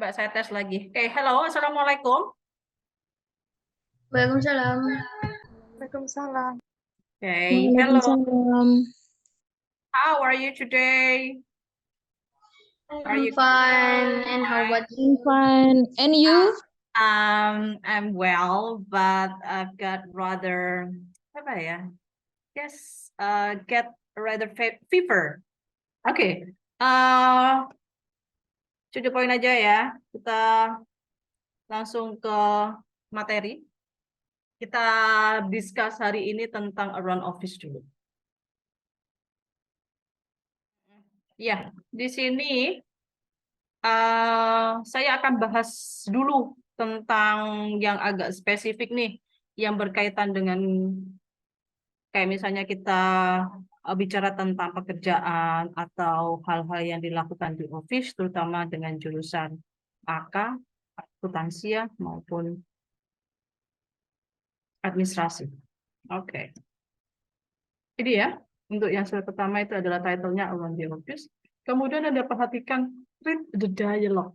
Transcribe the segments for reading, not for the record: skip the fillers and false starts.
Coba saya tes lagi. Oke, hello, assalamualaikum. Waalaikumsalam. Waalaikumsalam. Okay, hello. Waalaikumsalam. How are you today? Are I'm you fine. And how about I'm you? fine. And you? I'm well, but I've got rather apa ya? Yes, get rather fever. Oke, to the point aja ya. Kita langsung ke materi. Kita discuss hari ini tentang around office dulu. Ya, di sini saya akan bahas dulu tentang yang agak spesifik nih, yang berkaitan dengan kayak misalnya kita bicara tentang pekerjaan atau hal-hal yang dilakukan di office, terutama dengan jurusan AK, akuntansi maupun administrasi. Oke. Ini ya, untuk yang pertama itu adalah title-nya Around the Office. Kemudian Anda perhatikan read the dialogue.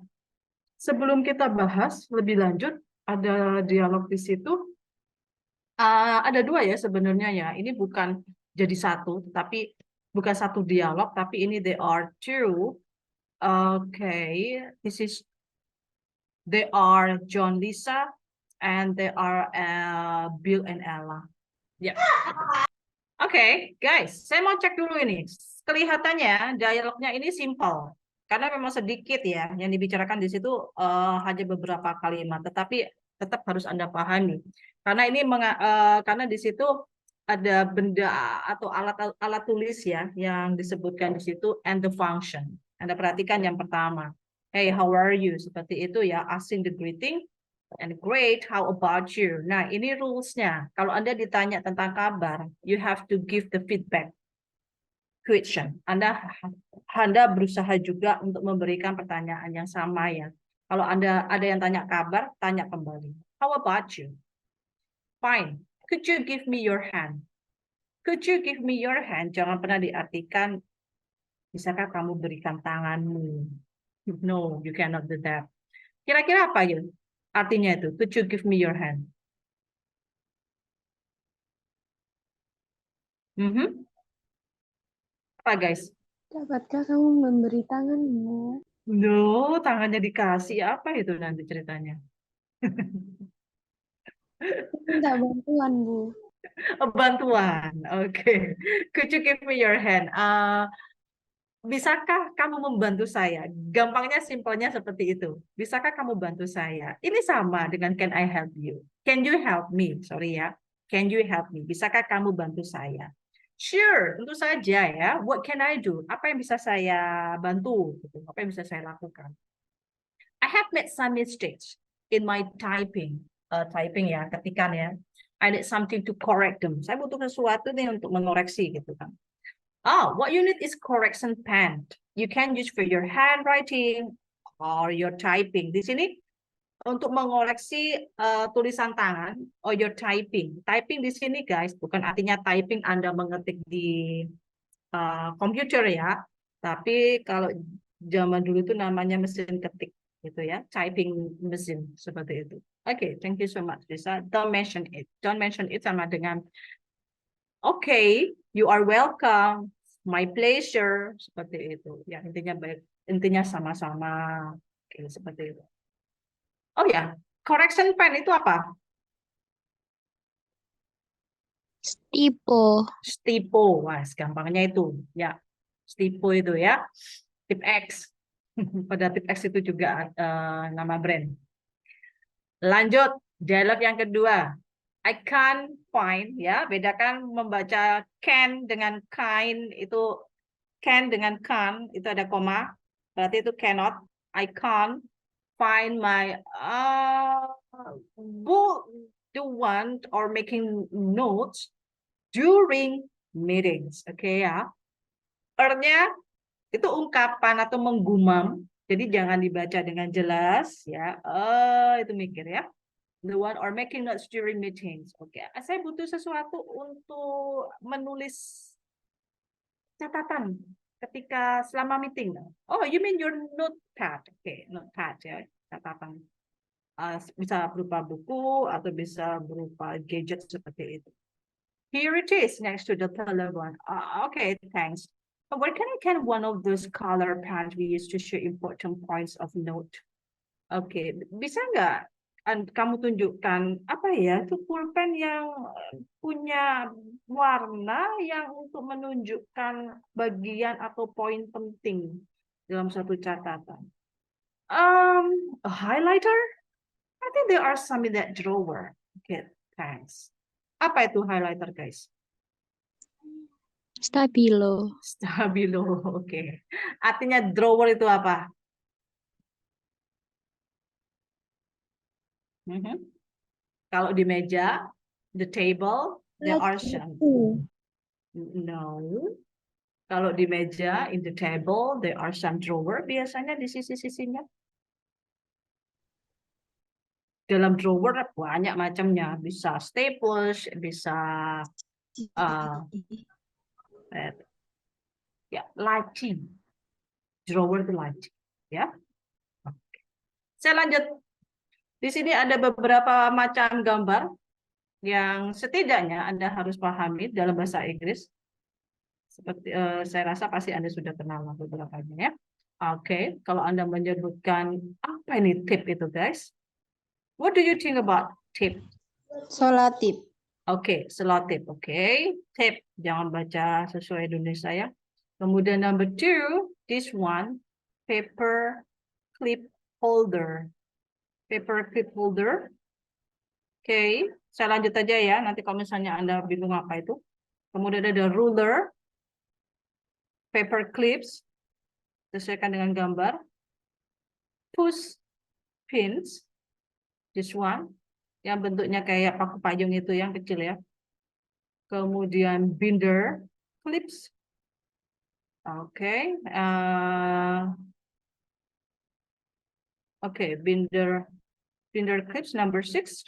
Sebelum kita bahas lebih lanjut, ada dialog di situ. Ada dua ya sebenarnya ya. Ini bukan jadi satu, tapi bukan satu dialog, tapi ini they are two. Okay, they are John Lisa and they are Bill and Ella. Ya. Oke, guys, saya mau cek dulu ini. Kelihatannya dialognya ini simple. Karena memang sedikit ya yang dibicarakan di situ hanya beberapa kalimat, tetapi tetap harus Anda pahami. Karena ini karena di situ ada benda atau alat tulis ya yang disebutkan di situ and the function. Anda perhatikan yang pertama. Hey, how are you? Seperti itu ya, asking the greeting. And great, how about you? Nah, ini rules-nya. Kalau Anda ditanya tentang kabar, you have to give the feedback question. Anda berusaha juga untuk memberikan pertanyaan yang sama ya. Kalau Anda ada yang tanya kabar, tanya kembali. How about you? Fine. Could you give me your hand? Could you give me your hand? Jangan pernah diartikan, bisakah kamu berikan tanganmu? No, you cannot do that. Kira-kira apa ya artinya itu? Could you give me your hand? Apa guys? Dapatkah kamu memberi tanganmu? No, tangannya dikasih. Apa itu nanti ceritanya? Minta bantuan, Bu. Bantuan. Oke. Could you give me your hand? Bisakah kamu membantu saya? Gampangnya, simpelnya seperti itu. Bisakah kamu bantu saya? Ini sama dengan can I help you? Can you help me? Sorry ya. Can you help me? Bisakah kamu bantu saya? Sure, tentu saja ya. What can I do? Apa yang bisa saya bantu? Apa yang bisa saya lakukan? I have made some mistakes in my typing. Typing ya, ketikan ya. I need something to correct them. Saya butuh sesuatu nih untuk mengoreksi gitu kan. What you need is correction pen. You can use for your handwriting or your typing. Di sini untuk mengoreksi tulisan tangan or your typing. Typing di sini guys bukan artinya typing Anda mengetik di komputer ya. Tapi kalau zaman dulu itu namanya mesin ketik gitu ya, typing mesin seperti itu. Oke, thank you so much Lisa. Don't mention it. Don't mention it sama dengan okay, you are welcome. My pleasure, seperti itu. Ya, intinya baik, intinya sama-sama. Oke, seperti itu. Oh ya, correction pen itu apa? Stipo. Stipo. Wah, gampangnya itu. Ya, Stipo itu ya. Tip X. Pada Tip X itu juga nama brand. Lanjut, dialog yang kedua. I can't find, ya, bedakan membaca can dengan kind itu can dengan can itu ada koma, berarti itu cannot. I can't find my book do want or making notes during meetings. Oke ya. Artinya itu ungkapan atau menggumam. Jadi jangan dibaca dengan jelas ya. Itu mikir ya. The one or making notes during meetings. Oke, saya butuh sesuatu untuk menulis catatan ketika selama meeting. Oh, you mean your notepad? Oke, notepad ya. catatan. Bisa berupa buku atau bisa berupa gadget seperti itu. Here it is next to the telephone. Okay, thanks. Where can one of those color pens be used to show important points of note? Oke, bisa nggak kamu tunjukkan apa ya itu pulpen yang punya warna yang untuk menunjukkan bagian atau poin penting dalam satu catatan? A highlighter? I think there are some in that drawer. Okay, thanks. Apa itu highlighter, guys? Stabilo. Stabilo, oke. Artinya drawer itu apa? Kalau di meja, the table, there are some. No. Kalau di meja, in the table, there are some drawer. Biasanya di sisi-sisinya. Dalam drawer banyak macamnya. Bisa staples, bisa ya laci. Drawer itu laci. Ya. Saya lanjut. Di sini ada beberapa macam gambar yang setidaknya Anda harus pahami dalam bahasa Inggris. Seperti saya rasa pasti Anda sudah kenal beberapanya ya. Oke, kalau Anda menyebutkan apa ini tip itu, guys? What do you think about tip? Solatip. Oke, selotip. Oke, tip. Jangan baca sesuai Indonesia ya. Kemudian number 2, this one, paper clip holder. Paper clip holder. Oke, saya lanjut aja ya. Nanti kalau misalnya Anda bingung apa itu. Kemudian ada ruler, paper clips, sesuaikan dengan gambar. Push pins, this one, yang bentuknya kayak paku payung itu yang kecil ya. Kemudian binder clips. Oke, binder clips number 6.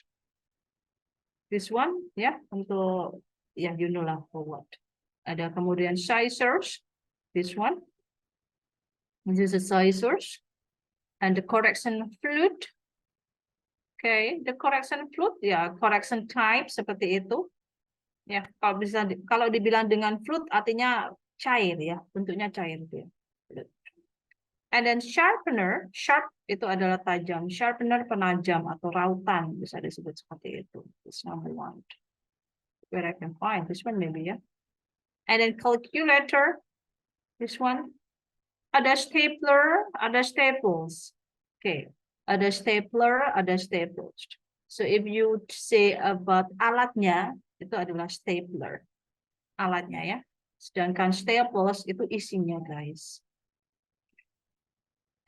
This one ya, untuk ya you know lah for what. Ada kemudian scissors, this one. This is a scissors. And the correction flute. Okay, the correction flute ya, correction type seperti itu. Ya, kalau dibilang dengan flute artinya cair ya, bentuknya cair itu ya. And then sharpener, sharp itu adalah tajam, sharpener penajam atau rautan bisa disebut seperti itu. This number 1. Where I can find this one maybe ya. And then calculator, this one. Ada stapler, ada staples. Okay, ada stapler, ada staples. So if you say about alatnya, itu adalah stapler. Alatnya ya. Sedangkan staples itu isinya, guys.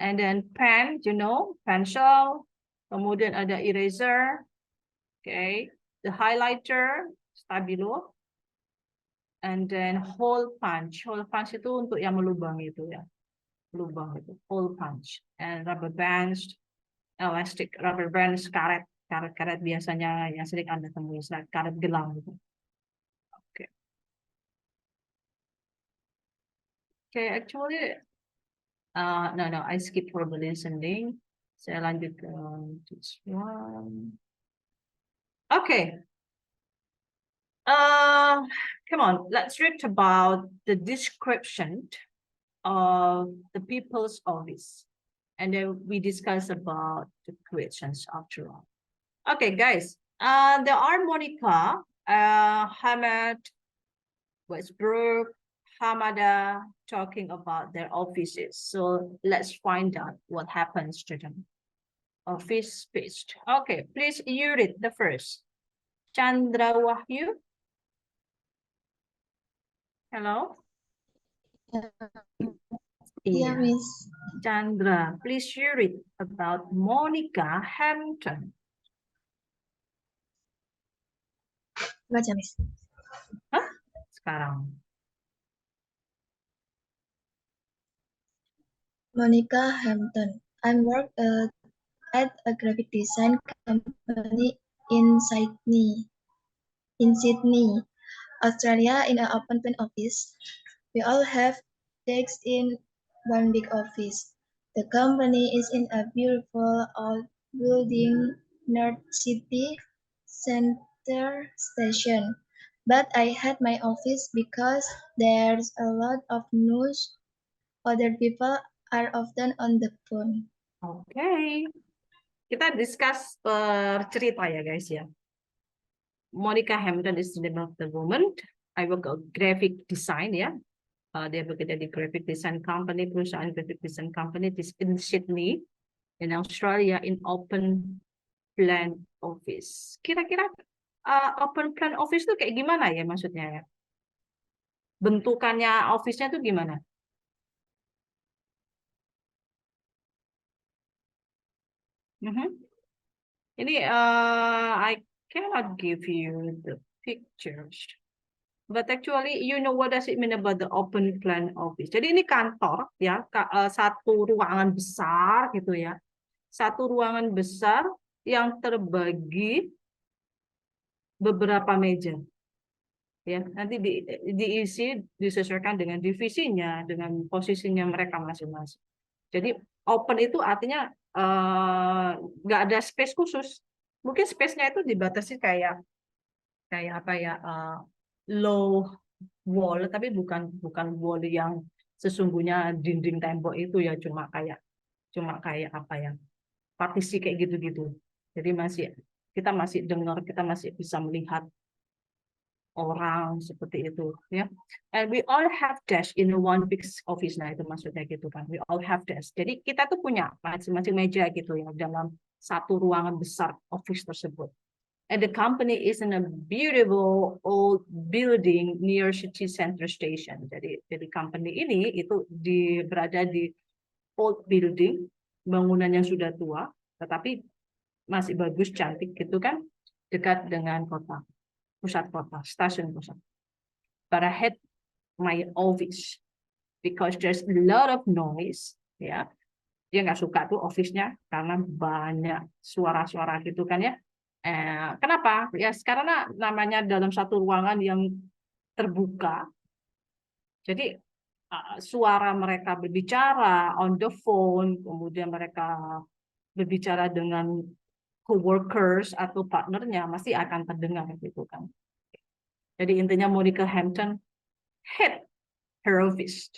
And then pen, you know, pencil. Kemudian ada eraser. Okay, the highlighter, stabilo. And then hole punch. Hole punch itu untuk yang melubang itu ya. Lubang itu, hole punch. And rubber bands, elastic rubber bands, karet biasanya yang sering Anda temui, karet gelang gitu. Oke. Okay, actually, no, I skip for the listening. Saya lanjut ke this one. Okay. Come on, let's read about the description of the people's office. And then we discuss about the questions after all. Okay, guys. There are Monica, Hamad, Westbrook, Hamada talking about their offices. So let's find out what happens to them. Office based. Okay, please you read the first. Chandra Wahyu. Hello. Yeah, Miss. Chandra, please you read about Monica Hampton. Baca, Miss. Hah? Sekarang. Monica Hampton. I work at a graphic design company in Sydney, Australia, in an open plan office. We all have desks in one big office. The company is in a beautiful old building near city center station. But I had my office because there's a lot of news. Other people are often on the phone. Oke. Kita discuss per cerita ya guys ya. Monica Hampton is the name of the woman. I work on graphic design ya. Dia bekerja di graphic design company, perusahaan graphic design company in Sydney, in Australia, in open plan office. Kira-kira open plan office itu kayak gimana ya maksudnya ya? Bentukannya office-nya itu gimana? Mhm. Ini I cannot give you the pictures. But actually, you know what does it mean about the open plan office? Jadi ini kantor ya, satu ruangan besar gitu ya, satu ruangan besar yang terbagi beberapa meja. Ya, nanti diisi disesuaikan dengan divisinya, dengan posisinya mereka masing-masing. Jadi open itu artinya nggak ada space khusus. Mungkin space-nya itu dibatasi kayak apa ya, low wall, tapi bukan wall yang sesungguhnya dinding tembok itu ya, cuma kayak apa ya, partisi kayak gitu-gitu. Jadi kita masih dengar, kita masih bisa melihat orang seperti itu ya. And we all have desk in one big office. Nah itu maksudnya gitu kan, we all have desk. Jadi kita tuh punya masing-masing meja gitu ya dalam satu ruangan besar office tersebut. And the company is in a beautiful old building near city center station. Jadi company ini itu berada di old building, bangunan yang sudah tua, tetapi masih bagus, cantik gitu kan, dekat dengan kota, pusat kota, stasiun pusat. But I had my office because there's a lot of noise, ya. Dia nggak suka tuh office-nya karena banyak suara-suara gitu kan ya. Kenapa? Ya karena namanya dalam satu ruangan yang terbuka. Jadi suara mereka berbicara on the phone, kemudian mereka berbicara dengan coworkers atau partnernya masih akan terdengar gitu kan. Jadi intinya Monica Hampton hate her office.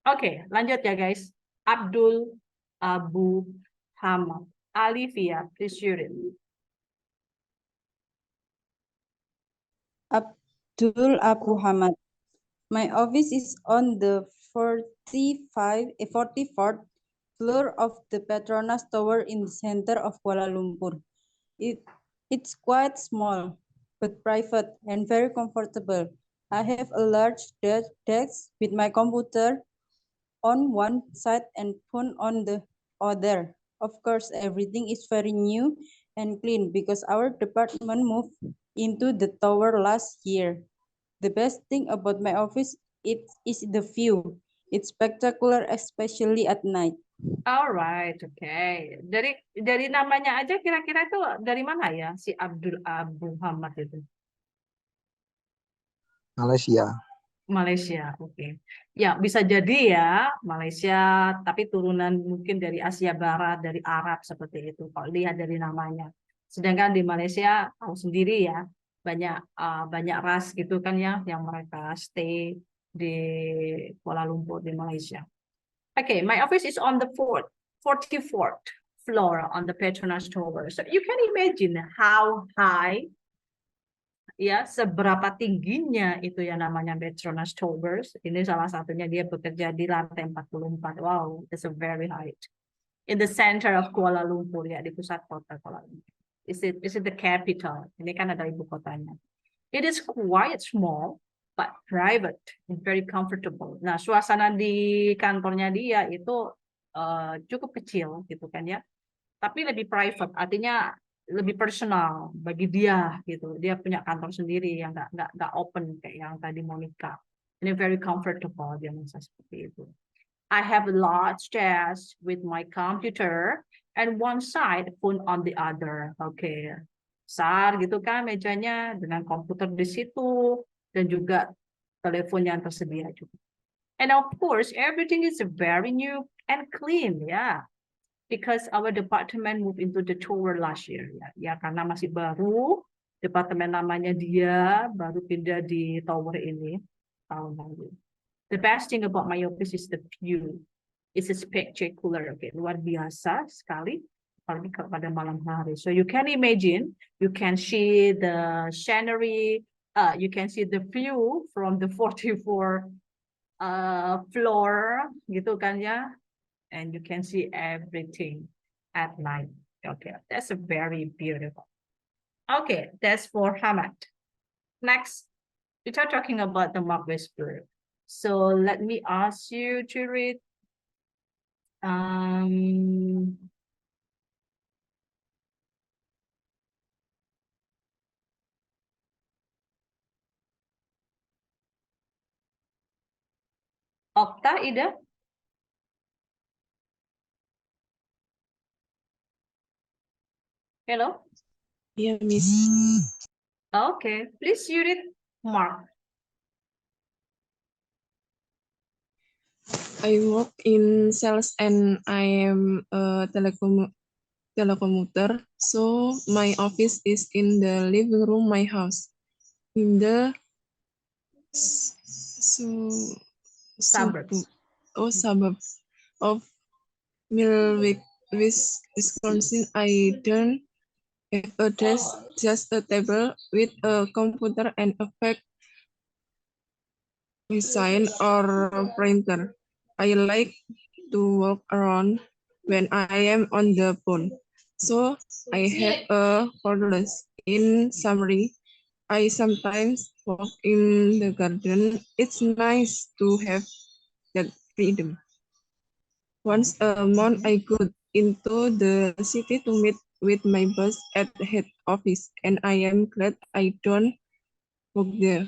Oke, lanjut ya guys. Abdul Abu Hamad. Alivia, please read it. Abdul Abu Hamad. My office is on the 44th floor of the Petronas Tower in the center of Kuala Lumpur. It's quite small, but private and very comfortable. I have a large desk with my computer on one side and phone on the other. Of course, everything is very new and clean because our department moved into the tower last year. The best thing about my office is the view. It's spectacular, especially at night. Alright, okay. Dari namanya aja kira-kira itu dari mana ya si Abdul Abu Hamad itu? Malaysia. Malaysia, oke. Ya, bisa jadi ya Malaysia, tapi turunan mungkin dari Asia Barat, dari Arab seperti itu. Kalau lihat dari namanya. Sedangkan di Malaysia tahu sendiri ya, banyak ras gitu kan ya, yang mereka stay di Kuala Lumpur di Malaysia. Okay, my office is on the 44th floor on the Petronas Tower. So you can imagine how high, ya, seberapa tingginya itu ya namanya Petronas Towers. Ini salah satunya, dia bekerja di lantai 44. Wow, it's a very height. In the center of Kuala Lumpur, ya, di pusat kota Kuala Lumpur. Is it the capital? Ini kan ada ibu kotanya. It is quite small, but private and very comfortable. Nah, suasana di kantornya dia itu cukup kecil gitu kan ya, tapi lebih private, artinya lebih personal bagi dia gitu. Dia punya kantor sendiri yang nggak open kayak yang tadi Monica. Ini very comfortable, dia merasa seperti itu. I have a large desk with my computer and one side phone on the other. Oke. Besar gitu kan mejanya dengan komputer di situ dan juga telepon yang tersedia juga. And of course, everything is very new and clean, yeah. Because our department moved into the tower last year, ya. Ya karena masih baru, departemen namanya dia baru pindah di tower ini tahun lalu. The best thing about my office is the view. It's spectacular, okay, luar biasa sekali, apalagi pada malam hari. So you can imagine, you can see the scenery, you can see the view from the 44 floor, gitu kan ya, and you can see everything at night. Okay, that's a very beautiful. Okay, that's for Hamad. Next, we are talking about the Mark Whisperer. So let me ask you to read. Okta, Ida? Hello? Yeah, Miss. Okay, please you read Mark. I work in sales and I am a telecommuter. So my office is in the living room, my house. In the Suburbs. suburb of Milwaukee, Wisconsin. I don't have a desk, just a table with a computer and a fax machine or a printer. I like to walk around when I am on the phone. So I have a cordless. In summary, I sometimes walk in the garden. It's nice to have that freedom. Once a month, I go into the city to meet with my boss at the head office, and I am glad I don't work there.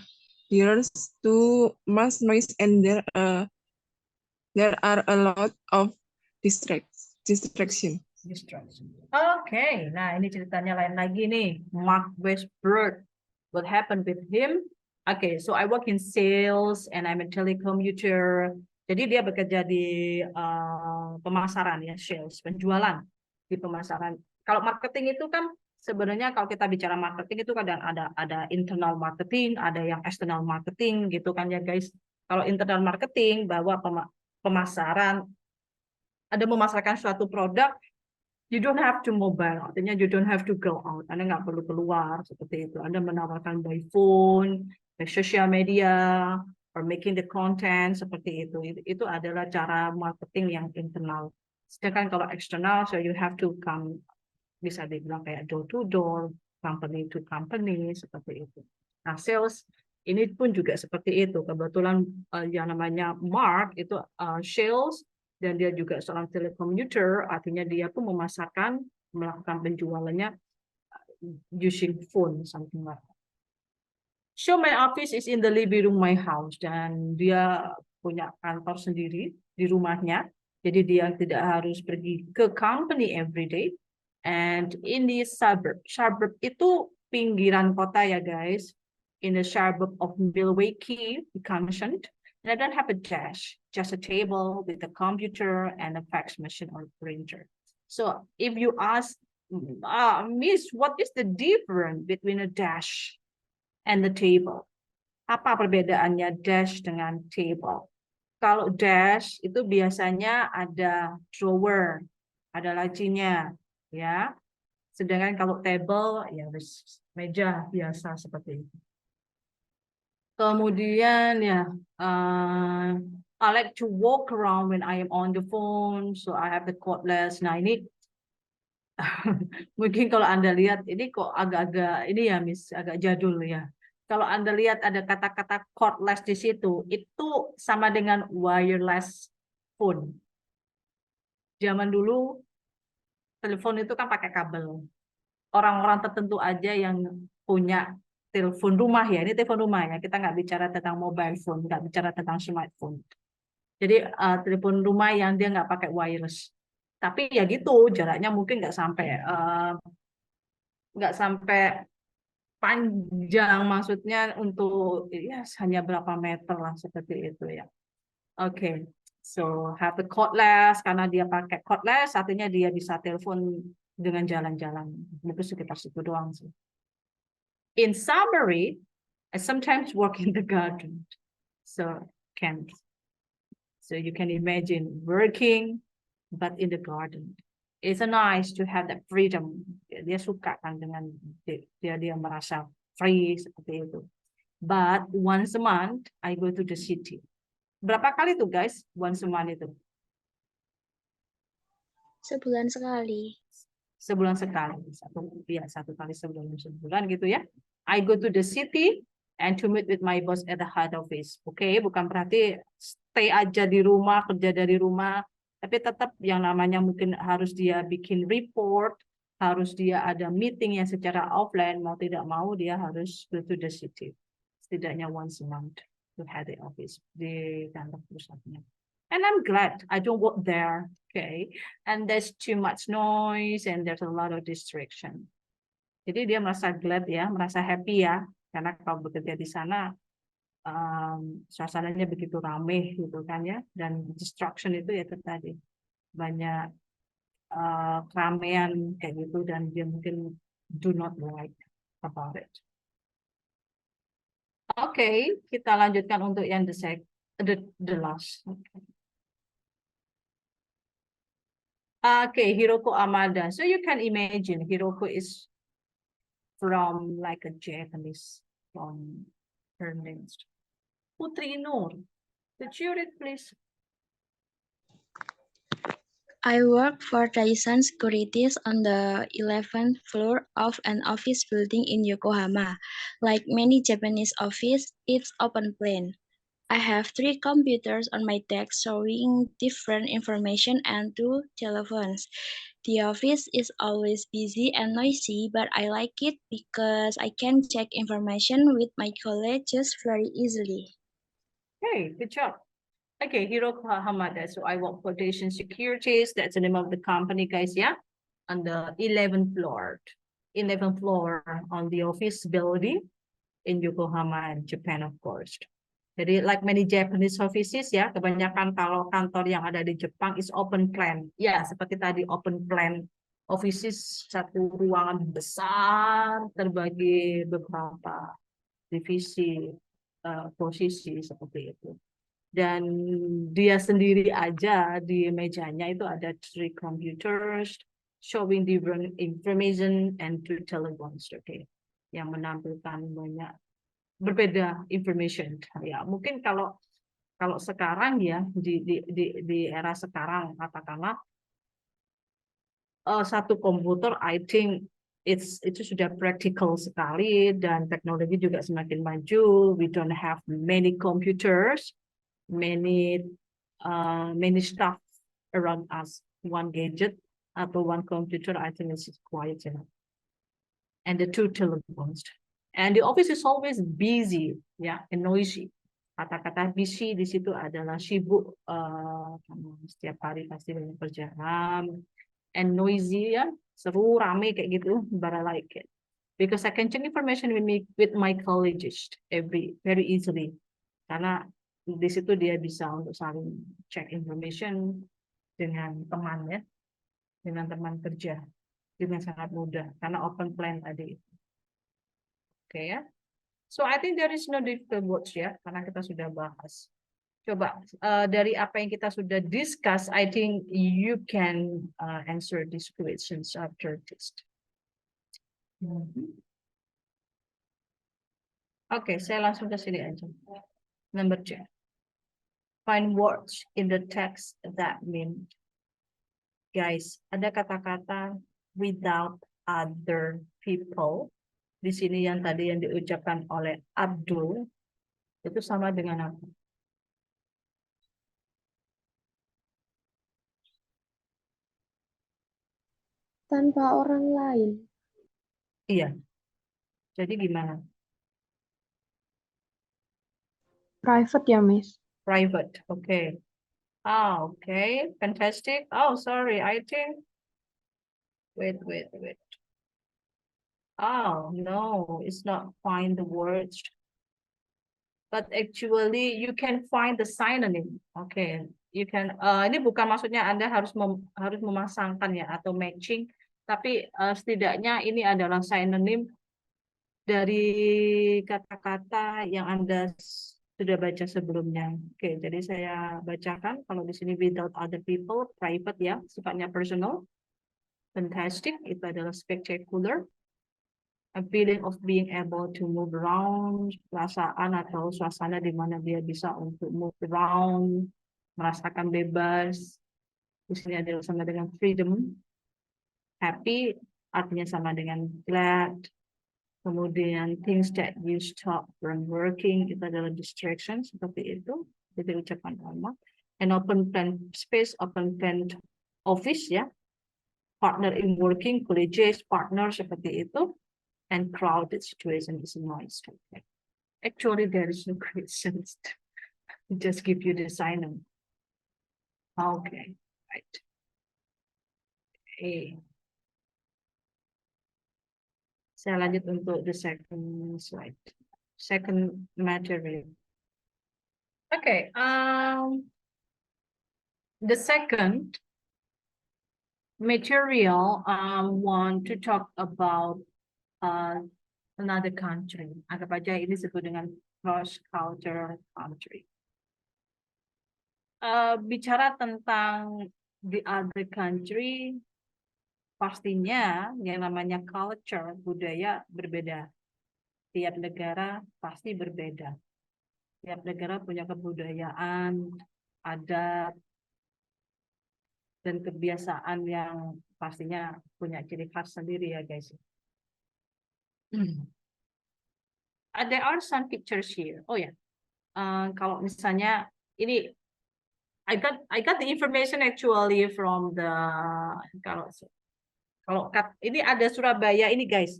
There's too much noise, and there are a lot of distraction. Oke, nah ini ceritanya lain lagi nih. Mark Westbrook. What happened with him? Okay, so I work in sales and I'm a telecommuter. Jadi dia bekerja di pemasaran ya, sales, penjualan di pemasaran. Kalau marketing itu kan sebenarnya kalau kita bicara marketing itu kadang ada internal marketing, ada yang external marketing gitu kan ya guys. Kalau internal marketing bahwa pemasaran ada memasarkan suatu produk, you don't have to mobile, artinya you don't have to go out. Anda nggak perlu keluar seperti itu. Anda menawarkan by phone, by social media, or making the content seperti itu. Itu adalah cara marketing yang internal. Sedangkan kalau eksternal, so you have to come, bisa dibilang kayak door to door, company to company seperti itu. Nah, sales ini pun juga seperti itu. Kebetulan yang namanya Mark itu sales, dan dia juga seorang telecommuter, artinya dia pun memasarkan, melakukan penjualannya using phone, something like that. So my office is in the living room my house, dan dia punya kantor sendiri di rumahnya, jadi dia tidak harus pergi ke company every day. And in the suburb itu pinggiran kota ya guys, in the suburb of Milwaukee, Wisconsin. And I don't have a desk, just a table with a computer and a fax machine or printer. So if you ask, Miss, what is the difference between a desk and the table? Apa perbedaannya desk dengan table? Kalau desk itu biasanya ada drawer, ada lacinya, ya. Sedangkan kalau table, ya meja biasa seperti itu. Kemudian ya, I like to walk around when I am on the phone, so I have the cordless. Nah ini mungkin kalau Anda lihat ini kok agak-agak ini ya Miss, agak jadul ya. Kalau Anda lihat ada kata-kata cordless di situ, itu sama dengan wireless phone. Zaman dulu telepon itu kan pakai kabel. Orang-orang tertentu aja yang punya telepon rumah ya, ini telepon rumah ya, kita nggak bicara tentang mobile phone, nggak bicara tentang smartphone. Jadi telepon rumah yang dia nggak pakai wireless. Tapi ya gitu, jaraknya mungkin nggak sampai panjang, maksudnya untuk ya hanya berapa meter lah seperti itu ya. Okay, so have a cordless, karena dia pakai cordless, artinya dia bisa telepon dengan jalan-jalan. Mungkin sekitar situ doang sih. In summary, I sometimes work in the garden, so can. So you can imagine working, but in the garden. It's nice to have that freedom. Dia suka kan dengan dia merasa free seperti itu. But once a month, I go to the city. Berapa kali tuh guys, once a month itu? Sebulan sekali. Sebulan sekali. Satu kali sebulan gitu ya. I go to the city and to meet with my boss at the head office. Oke, bukan berarti stay aja di rumah, kerja dari rumah. Tapi tetap yang namanya mungkin harus dia bikin report, harus dia ada meeting yang secara offline, mau tidak mau dia harus go to the city. Setidaknya once a month to head the office di kantor pusatnya. And I'm glad I don't work there, okay? And there's too much noise and there's a lot of distraction. Jadi dia merasa glad ya, merasa happy ya, karena kalau bekerja di sana suasananya begitu ramai gitu kan ya, dan distraction itu ya tadi banyak keramaian kayak gitu dan dia mungkin do not like about it. Oke, kita lanjutkan untuk yang the last. Okay, Hiroko Amada. So you can imagine Hiroko is from like a Japanese from her name. Putri Nur. Could you read, please? I work for Daisan Securities on the 11th floor of an office building in Yokohama. Like many Japanese office, it's open plan. I have 3 computers on my desk showing different information and 2 telephones. The office is always busy and noisy, but I like it because I can check information with my colleagues very easily. Hey, good job. Okay, Hiroko Hamada. So I work for Daishin Securities. That's the name of the company, guys. Yeah, on the 11th floor. 11th floor on the office building in Yokohama, Japan, of course. Jadi like many Japanese offices ya, kebanyakan kalau kantor yang ada di Jepang is open plan. Ya, seperti tadi open plan offices, satu ruangan besar terbagi beberapa divisi posisi seperti itu. Dan dia sendiri aja di mejanya itu ada 3 computers showing different information and 2 telephones, okay, yang menampilkan banyak berbeda information ya. Mungkin kalau sekarang ya di era sekarang katakanlah satu komputer I think itu sudah practical sekali dan teknologi juga semakin maju. We don't have many computers, many stuff around us. One gadget atau one computer I think is quite enough. And the 2 telephones. And the office is always busy, ya, and noisy. Kata-kata busy di situ adalah sibuk, setiap hari pasti banyak kerjaan, and noisy ya, seru, rame kayak gitu, but I like it because I can check information with my colleagues very easily. Karena di situ dia bisa untuk saling check information dengan teman ya, dengan teman kerja dengan sangat mudah karena open plan tadi. Oke ya. So I think there is no difficult words ya, karena kita sudah bahas. Coba dari apa yang kita sudah discuss, I think you can answer these questions after this. Oke, saya langsung ke sini aja. Number 2. Find words in the text that mean. Guys, ada kata-kata without other people. Di sini yang tadi yang diucapkan oleh Abdul itu sama dengan apa? Tanpa orang lain. Iya. Jadi gimana? Private ya, Miss? Private. Okay. Oh, okay. Fantastic. Oh, sorry. I think. Wait. Oh, no. It's not find the words. but actually you can find the synonym. Okay, you can. Ini bukan maksudnya Anda harus memasangkan ya atau matching, tapi setidaknya ini adalah synonym dari kata-kata yang Anda sudah baca sebelumnya. Oke, jadi saya bacakan. Kalau di sini without other people, private ya, sifatnya personal. Fantastic, itu adalah spectacular. A feeling of being able to move around, perasaan atau suasana di mana dia bisa untuk move around, merasakan bebas. Di sini adalah sama dengan freedom. Happy artinya sama dengan glad. Kemudian things that you stop from working itu adalah distraction seperti itu. Jadi ucapan lama. An open plan space, open plan office ya. Partner in working, colleagues, partner seperti itu. And crowded situation is noise. Actually, there is no questions. Just give you the sign. Okay, right. Okay. Saya lanjut untuk the second slide. Second material. Okay. The second material want to talk about another country. Anggap aja ini disebut dengan cross-cultural country. Bicara tentang the other country, pastinya yang namanya culture, budaya berbeda. Tiap negara pasti berbeda. Tiap negara punya kebudayaan, adat, dan kebiasaan yang pastinya punya ciri khas sendiri ya guys. There are some pictures here. Oh ya, kalau misalnya ini, I got the information actually from the kalau ini ada Surabaya ini guys,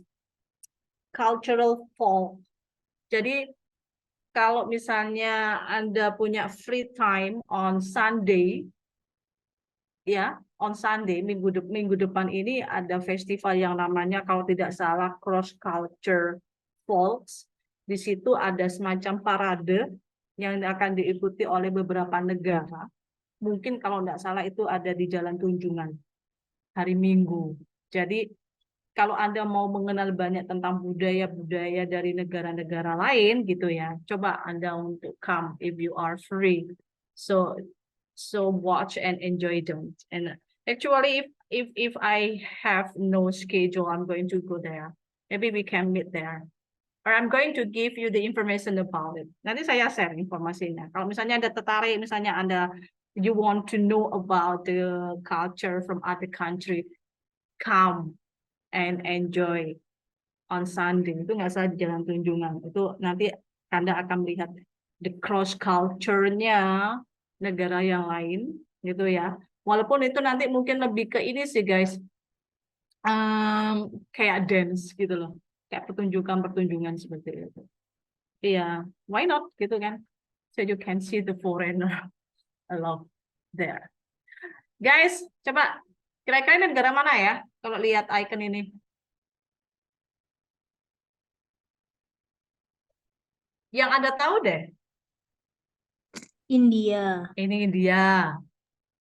cultural folk. Jadi kalau misalnya Anda punya free time on Sunday, ya, on Sunday minggu depan ini ada festival yang namanya kalau tidak salah Cross Culture Folks. Di situ ada semacam parade yang akan diikuti oleh beberapa negara. Mungkin kalau tidak salah itu ada di Jalan Tunjungan hari Minggu. Jadi kalau Anda mau mengenal banyak tentang budaya-budaya dari negara-negara lain gitu ya, coba Anda untuk come if you are free. So watch and enjoy them. And actually, if I have no schedule, I'm going to go there. Maybe we can meet there. Or I'm going to give you the information about it. Nanti saya share informasinya. Kalau misalnya Anda tertarik, misalnya you want to know about the culture from other country, come and enjoy on Sunday. Itu nggak salah di Jalan Tunjungan. Itu nanti Anda akan melihat the cross culture-nya negara yang lain gitu ya. Walaupun itu nanti mungkin lebih ke ini sih guys, kayak dance gitu loh, kayak pertunjukan seperti itu. Iya, why not gitu kan? So you can see the foreigner along there. Guys, coba kira-kira ini negara mana ya? Kalau lihat icon ini. Yang Anda tahu deh. India. Ini India.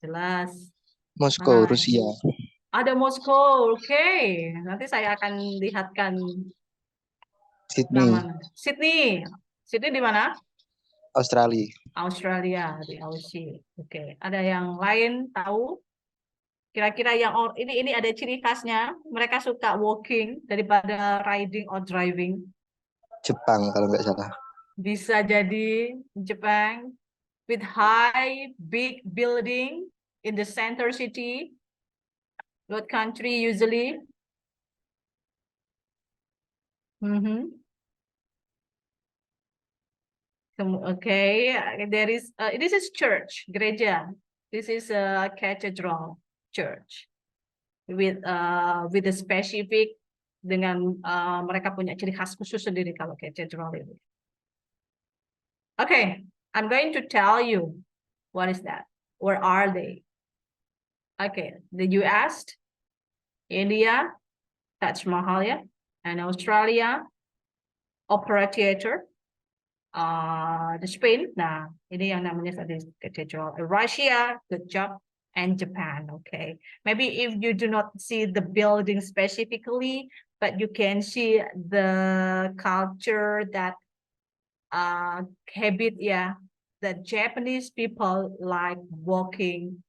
Jelas. Moskow, Mana? Rusia. Ada Moskow. Oke. Nanti saya akan lihatkan Sydney, namanya. Sydney. Sydney di mana? Australia. Australia, di Aussie. Oke. Ada yang lain tahu? Kira-kira yang ini ada ciri khasnya. Mereka suka walking daripada riding or driving. Jepang kalau nggak salah. Bisa jadi Jepang. With high, big building in the center city. What country usually? Okay, there is this is church, gereja. This is a cathedral church with a specific dengan mereka punya ciri khas khusus sendiri kalau cathedral itu. Okay, I'm going to tell you what is that? Where are they? Okay, the US, India, Taj Mahal, yeah, and Australia, Opera Theatre, the Spain. Nah, ini yang namanya tadi Russia, good job, and Japan. Okay, maybe if you do not see the building specifically, but you can see the culture that habit, yeah, that Japanese people like walking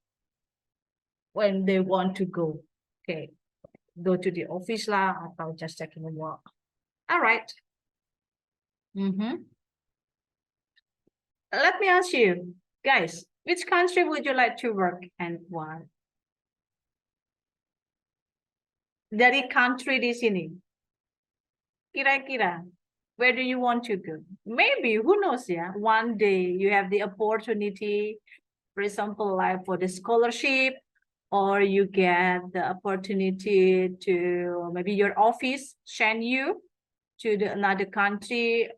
when they want to go. Okay, go to the office lah, atau just taking a walk. All right. Let me ask you, guys, which country would you like to work and why? Dari country di sini, kira-kira, where do you want to go? Maybe, who knows, yeah, one day you have the opportunity, for example, like for the scholarship, or you get the opportunity to, maybe your office send you to another country,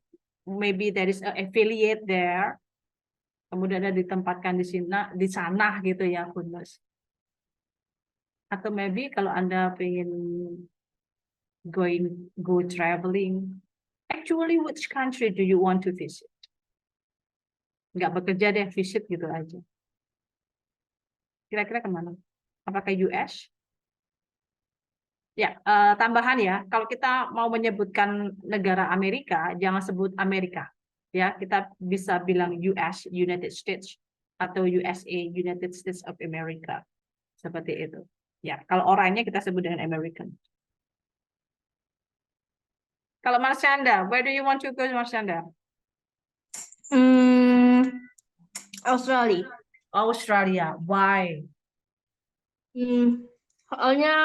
maybe there is an affiliate there, kemudian ada ditempatkan di sana gitu ya, who knows. Atau maybe kalau Anda pengen go traveling, actually which country do you want to visit? Nggak bekerja deh, visit gitu aja. Kira-kira kemana? Apakah US? Ya, tambahan ya, kalau kita mau menyebutkan negara Amerika, jangan sebut Amerika. Ya, kita bisa bilang US, United States, atau USA, United States of America. Seperti itu. Ya, kalau orangnya kita sebut dengan American. Kalau Marsyanda, where do you want to go, Marsyanda? Australia. Australia, why? Soalnya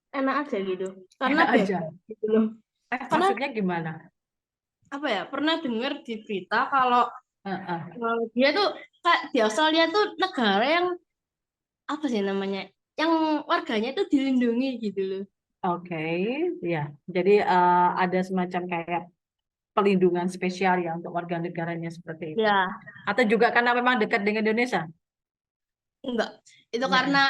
enak aja gitu. Karena Enak aja. gitu loh. Maksudnya gimana? Apa ya? Pernah dengar di berita kalau Uh-uh. dia tuh kayak di Australia tuh negara yang apa sih namanya? Yang warganya tuh dilindungi gitu loh. Oke, ya. Jadi ada semacam kayak pelindungan spesial ya untuk warga negaranya seperti itu. Ya, Atau juga karena memang dekat dengan Indonesia? enggak. Itu Enggak. karena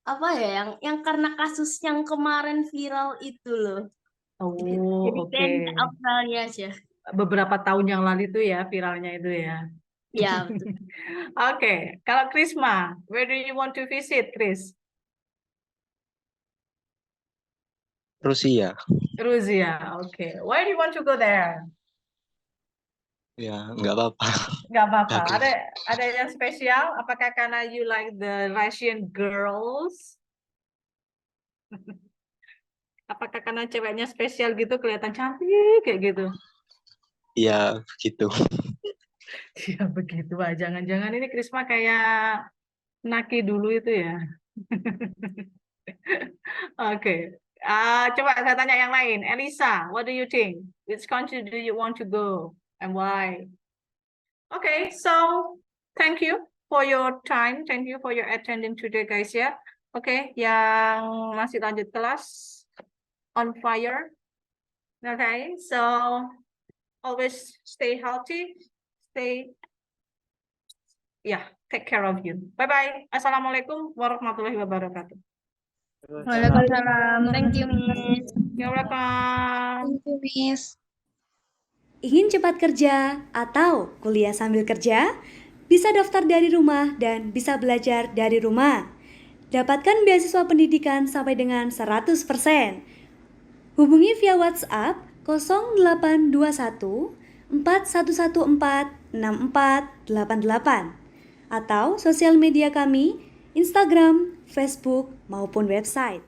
apa ya? Yang karena kasus yang kemarin viral itu loh. Oh, Jadi oke. pengen ke Australia aja. Beberapa tahun yang lalu itu ya viralnya itu ya. Ya, betul. Oke, kalau Krisma, where do you want to visit, Chris? Rusia. Rusia, oke. Why do you want to go there? Ya, nggak apa-apa. Nggak apa-apa. Bagus. Ada yang spesial? Apakah karena you like the Russian girls? Apakah karena ceweknya spesial gitu, kelihatan cantik kayak gitu? Ya, begitu. Ya begitu, Pak. Jangan-jangan ini Krisma kayak Naki dulu itu ya. Oke. Coba saya tanya yang lain. Elisa, what do you think? Which country do you want to go and why? Okay, so thank you for your time. Thank you for your attending today, guys ya. Oke, yang masih lanjut kelas on fire. Okay, so always stay healthy, take care of you. Bye-bye. Assalamualaikum warahmatullahi wabarakatuh. Waalaikumsalam. Thank you, Miss. You're welcome. Thank you, Miss. Ingin cepat kerja atau kuliah sambil kerja? Bisa daftar dari rumah dan bisa belajar dari rumah. Dapatkan beasiswa pendidikan sampai dengan 100%. Hubungi via WhatsApp 0821 4114 6488 atau sosial media kami, Instagram, Facebook, maupun website.